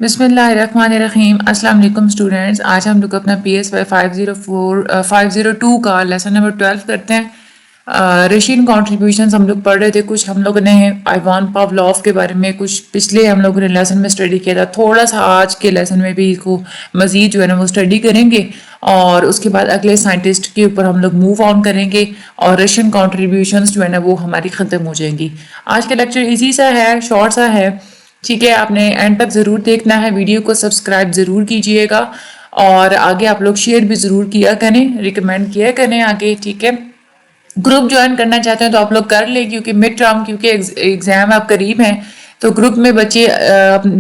बिस्मिल्लाहिर्रहमानिर्रहीम। अस्सलाम वालेकुम स्टूडेंट्स। आज हम लोग अपना PSY 502 का लेसन नंबर 12 करते हैं। रशियन कॉन्ट्रीब्यूशंस हम लोग पढ़ रहे थे। कुछ हम लोगों ने इवान पावलोव के बारे में कुछ पिछले हम लोगों ने लेसन में स्टडी किया था। थोड़ा सा आज के लेसन में भी इसको मज़ीद जो है ना वो स्टडी करेंगे और उसके बाद अगले साइंटिस्ट के ऊपर हम लोग मूव ऑन करेंगे और रशियन कॉन्ट्रीब्यूशंस जो है ना वो हमारी ख़त्म हो जाएंगी। आज का लेक्चर इजी सा है, शॉर्ट सा है, ठीक है। आपने एंड तक ज़रूर देखना है, वीडियो को सब्सक्राइब ज़रूर कीजिएगा और आगे आप लोग शेयर भी ज़रूर किया करें, रिकमेंड किया करें आगे, ठीक है। ग्रुप ज्वाइन करना चाहते हैं तो आप लोग कर लें, क्योंकि मिड टर्म क्योंकि एग्ज़ाम आप करीब हैं तो ग्रुप में बच्चे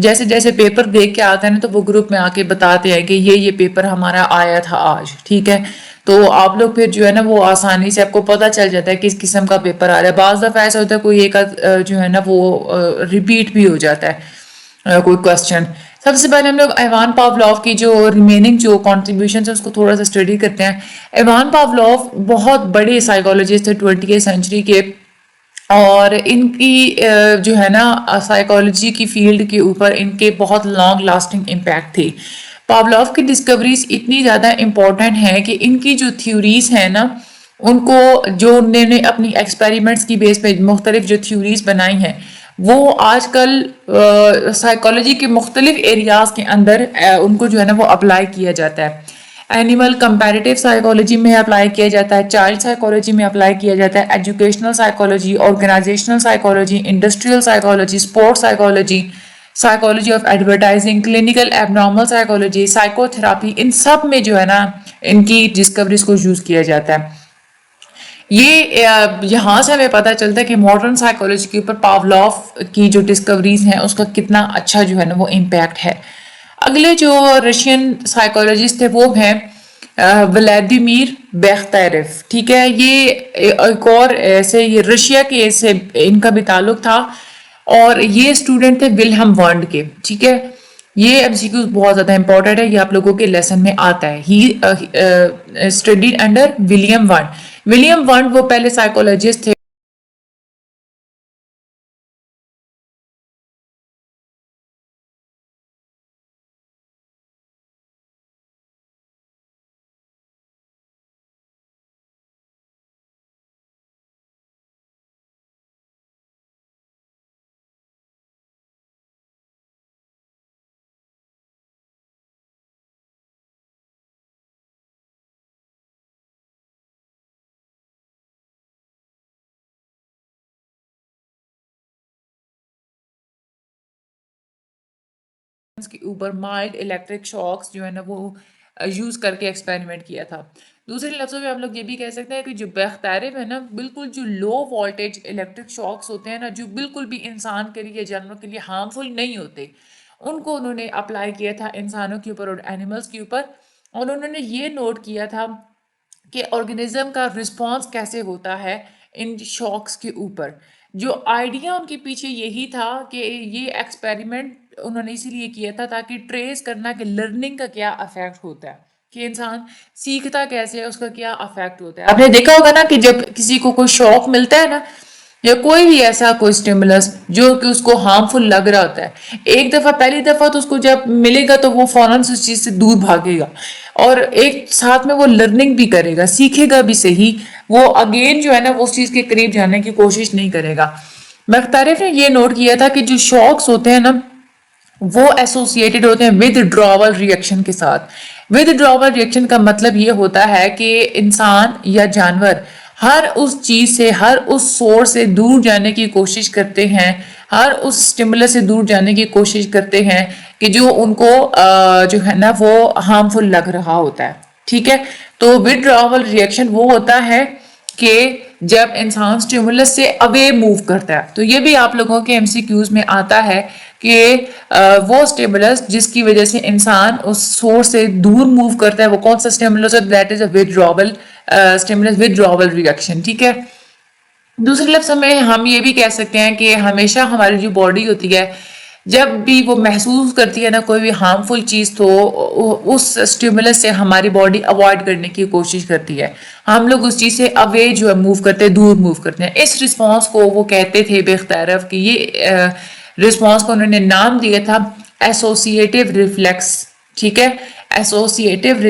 जैसे जैसे पेपर देख के आते हैं ना तो वो ग्रुप में आके बताते हैं कि ये पेपर हमारा आया था आज, ठीक है। तो आप लोग फिर जो है ना वो आसानी से आपको पता चल जाता है किस किस्म का पेपर आ रहा है। बाज़ दफ़ा ऐसा होता है कोई एक जो है ना वो रिपीट भी हो जाता है कोई क्वेश्चन। सबसे पहले हम लोग इवान पावलोव की जो रिमेनिंग जो कॉन्ट्रीब्यूशन है उसको थोड़ा सा स्टडी करते हैं। इवान पावलोव बहुत बड़े साइकोलॉजिस्ट थे 20वीं सेंचुरी के और इनकी जो है ना साइकोलॉजी की फील्ड के ऊपर इनके बहुत लॉन्ग लास्टिंग इम्पैक्ट थे। पावलोव की डिस्कवरीज इतनी ज़्यादा इम्पोर्टेंट है कि इनकी जो थ्योरीज है ना उनको जो उन्होंने अपनी एक्सपेरिमेंट्स की बेस पे मुख्तलिफ जो थ्योरीज बनाई हैं वो आजकल साइकोलॉजी के मुख्तलिफ एरियाज के अंदर उनको जो है ना वो अप्लाई किया जाता है। एनिमल कंपैरेटिव साइकोलॉजी में अप्लाई किया जाता है, चाइल्ड साइकोलॉजी में अप्लाई किया जाता है, educational psychology, organisational psychology, industrial psychology, sports psychology, psychology of advertising, clinical abnormal psychology, psychotherapy, इन सब में जो है ना इनकी डिस्कवरीज को यूज़ किया जाता है। ये यहाँ से हमें पता चलता है कि मॉडर्न साइकोलॉजी के ऊपर पावलोव की जो डिस्कवरीज हैं उसका कितना अच्छा जो है ना वो इम्पैक्ट है। अगले जो रशियन साइकोलॉजिस्ट थे वो हैं व्लादिमीर बेख्तेरेव, ठीक है। ये एक और ऐसे ये रशिया के ऐसे इनका भी ताल्लुक था और ये स्टूडेंट थे विल्हम वंड के, ठीक है। ये एमसीक्यू बहुत ज़्यादा इंपॉर्टेंट है, ये आप लोगों के लेसन में आता है। ही स्टडीड अंडर विलियम वंड। विलियम वंड वो पहले साइकोलॉजिस्ट थे के ऊपर माइल्ड इलेक्ट्रिक शॉक्स जो है ना वो यूज़ करके एक्सपेरिमेंट किया था। दूसरे लफ्ज़ों में हम लोग ये भी कह सकते हैं कि जो बेख्तेरेव है ना बिल्कुल जो लो वोल्टेज इलेक्ट्रिक शॉक्स होते हैं ना जो बिल्कुल भी इंसान के लिए जानवर के लिए हार्मफुल नहीं होते, उनको उन्होंने अप्लाई किया था इंसानों के ऊपर और एनिमल्स के ऊपर। और उन्होंने ये नोट किया था कि ऑर्गेनिज्म का रिस्पॉन्स कैसे होता है इन शॉक्स के ऊपर। जो आइडिया उनके पीछे यही था कि ये एक्सपेरिमेंट उन्होंने इसीलिए किया था ताकि ट्रेस करना कि लर्निंग का क्या अफेक्ट होता है, कि इंसान सीखता कैसे है, उसका क्या अफेक्ट होता है। आपने देखा होगा ना कि जब किसी को कोई शौक मिलता है ना या कोई भी ऐसा कोई स्टिमुलस जो कि उसको हार्मफुल लग रहा होता है, एक दफ़ा पहली दफ़ा तो उसको जब मिलेगा तो वो फौरन से उस चीज़ से दूर भागेगा और एक साथ में वो लर्निंग भी करेगा, सीखेगा भी सही, वो अगेन जो है ना वो उस चीज़ के करीब जाने की कोशिश नहीं करेगा। बेख्तेरेव ने ये नोट किया था कि जो शॉक्स होते हैं ना वो एसोसिएटेड होते हैं विद ड्रॉवल रिएक्शन के साथ। विद ड्रॉवल रिएक्शन का मतलब ये होता है कि इंसान या जानवर हर उस चीज़ से, हर उस सोर्स से दूर जाने की कोशिश करते हैं, हर उस स्टिमुलस से दूर जाने की कोशिश करते हैं कि जो उनको जो है ना वो हार्मफुल लग रहा होता है, ठीक है। तो विड्रॉवल रिएक्शन वो होता है कि जब इंसान स्टिमुलस से अवे मूव करता है। तो ये भी आप लोगों के एमसीक्यूज में आता है कि वो स्टिमुलस जिसकी वजह से इंसान उस सोर्स से दूर मूव करता है वो कौन सा स्टिमुलस है, that is a withdrawal stimulus withdrawal reaction, ठीक है। दूसरे लफ्ज़ में हम ये भी कह सकते हैं कि हमेशा हमारी जो बॉडी होती है जब भी वो महसूस करती है ना कोई भी हार्मफुल चीज़ तो उस स्टिमुलस से हमारी बॉडी अवॉइड करने की कोशिश करती है। हम लोग उस चीज़ से अवे जो है मूव करते हैं, दूर मूव करते हैं। इस रिस्पॉन्स को वो कहते थे बेख्तेरेव कि ये रिस्पॉन्स को उन्होंने नाम दिया था एसोसिएटिव रिफ्लेक्स, ठीक है, एसोसिएटिव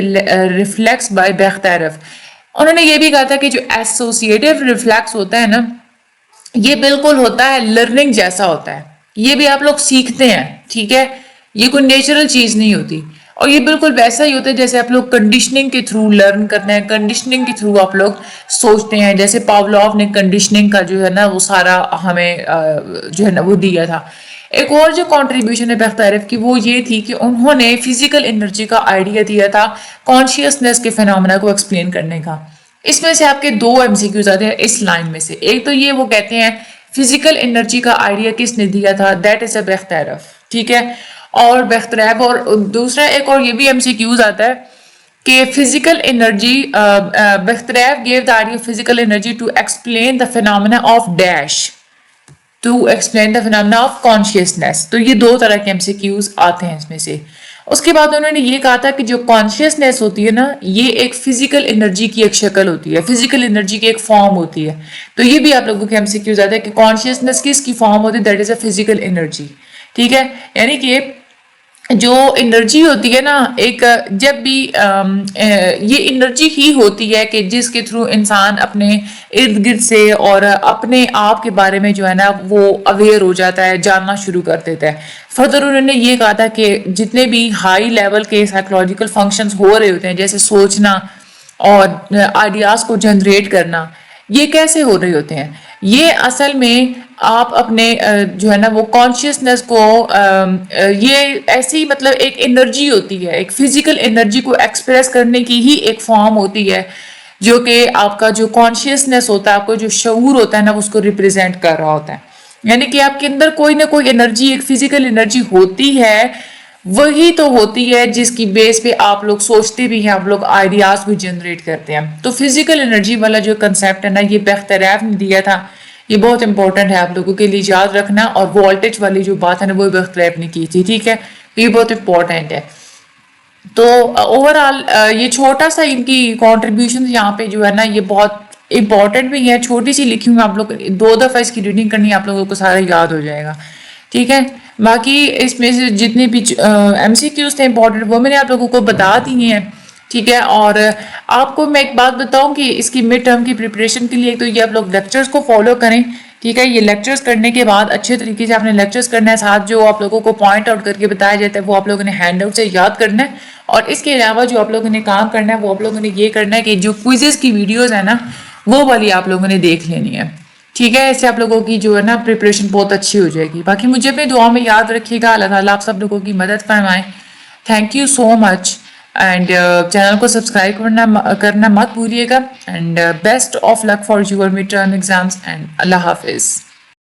रिफ्लेक्स बाय बेख्तेरेव। उन्होंने ये भी कहा था कि जो एसोसिएटिव रिफ्लेक्स होता है ना, ये बिल्कुल होता है लर्निंग जैसा होता है, ये भी आप लोग सीखते हैं, ठीक है, ये कोई नेचुरल चीज नहीं होती, और ये बिल्कुल वैसा ही होता है जैसे आप लोग कंडीशनिंग के थ्रू लर्न करते हैं, कंडीशनिंग के थ्रू आप लोग सोचते हैं, जैसे पावलोव ने कंडीशनिंग का जो है ना वो सारा हमें जो है ना वो दिया था। एक और जो कंट्रीब्यूशन है बेख्तेरेव की वो ये थी कि उन्होंने फिजिकल एनर्जी का आइडिया दिया था कॉन्शियसनेस के फिनोमेना को एक्सप्लेन करने का। इसमें से आपके दो एमसीक्यूज आते हैं इस लाइन में से। एक तो ये वो कहते हैं फिजिकल एनर्जी का आइडिया किसने दिया था, दैट इज अ बेख्तेरेव, ठीक है, और बेख्तेरेव। और दूसरा एक और ये भी एमसीक्यूज आता है कि physical energy, Bekhterev gave the idea of physical energy to explain the phenomena of dash, to explain the phenomena of consciousness. तो ये दो तरह के एमसीक्यूज आते हैं इसमें से। उसके बाद उन्होंने ये कहा था कि जो कॉन्शियसनेस होती है ना, ये एक फिजिकल एनर्जी की एक शक्ल होती है, फिजिकल एनर्जी की एक फॉर्म होती है। तो ये भी आप लोगों के एमसीक्यूज आता है कि कॉन्शियसनेस किसकी फॉर्म होती है, that is a physical energy, ठीक है। यानी कि जो एनर्जी होती है ना, एक जब भी ये एनर्जी ही होती है कि जिसके थ्रू इंसान अपने इर्द गिर्द से और अपने आप के बारे में जो है ना वो अवेयर हो जाता है, जानना शुरू कर देता है। फर्दर उन्होंने ये कहा था कि जितने भी हाई लेवल के साइकोलॉजिकल फंक्शंस हो रहे होते हैं, जैसे सोचना और आइडियाज को जनरेट करना, ये कैसे हो रहे होते हैं, ये असल में आप अपने जो है ना वो कॉन्शियसनेस को ये ऐसी मतलब एक एनर्जी होती है, एक फिजिकल एनर्जी को एक्सप्रेस करने की ही एक फॉर्म होती है, जो कि आपका जो कॉन्शियसनेस होता है, आपको जो शऊर होता है ना उसको रिप्रेजेंट कर रहा होता है। यानी कि आपके अंदर कोई ना कोई एनर्जी, एक फिजिकल एनर्जी होती है, वही तो होती है जिसकी बेस पे आप लोग सोचते भी हैं, आप लोग आइडियाज भी जनरेट करते हैं। तो फिजिकल एनर्जी वाला जो कंसेप्ट है ना, ये बेख्तेरेव ने दिया था, ये बहुत इंपॉर्टेंट है आप लोगों के लिए याद रखना। और वोल्टेज वाली जो बात है ना वो बेख्तेरेव ने की थी, ठीक है, ये बहुत इंपॉर्टेंट है। तो ओवरऑल ये छोटा सा इनकी कॉन्ट्रीब्यूशन यहाँ पे जो है ना ये बहुत इंपॉर्टेंट भी है, छोटी सी लिखी हूँ, आप लोग दो दफा इसकी रीडिंग करनी, आप लोगों को सारा याद हो जाएगा, ठीक है। बाकी इसमें से जितने भी एमसीक्यूज थे इंपॉर्टेंट वो मैंने आप लोगों को बता दिए हैं, ठीक है। और आपको मैं एक बात बताऊं कि इसकी मिड टर्म की प्रिपरेशन के लिए तो ये आप लोग लेक्चर्स को फॉलो करें, ठीक है। ये लेक्चर्स करने के बाद अच्छे तरीके से आपने लेक्चर्स करना है, साथ जो आप लोगों को पॉइंट आउट करके बताया जाता है वो आप लोगों ने हैंड आउट से याद करना है। और इसके अलावा जो आप लोगों ने काम करना है वो आप लोगों ने ये करना है कि जो क्विजेस की वीडियोज है ना वो वाली आप लोगों ने देख लेनी है, ठीक है। इससे आप लोगों की जो है ना प्रिपरेशन बहुत अच्छी हो जाएगी। बाकी मुझे अपनी दुआ में याद रखिएगा, अल्लाह ताला आप सब लोगों की मदद फरमाएं। Thank you so much, and channel को सब्सक्राइब करना मत भूलिएगा। And best of luck for your mid term exams, and अल्लाह हाफिज़।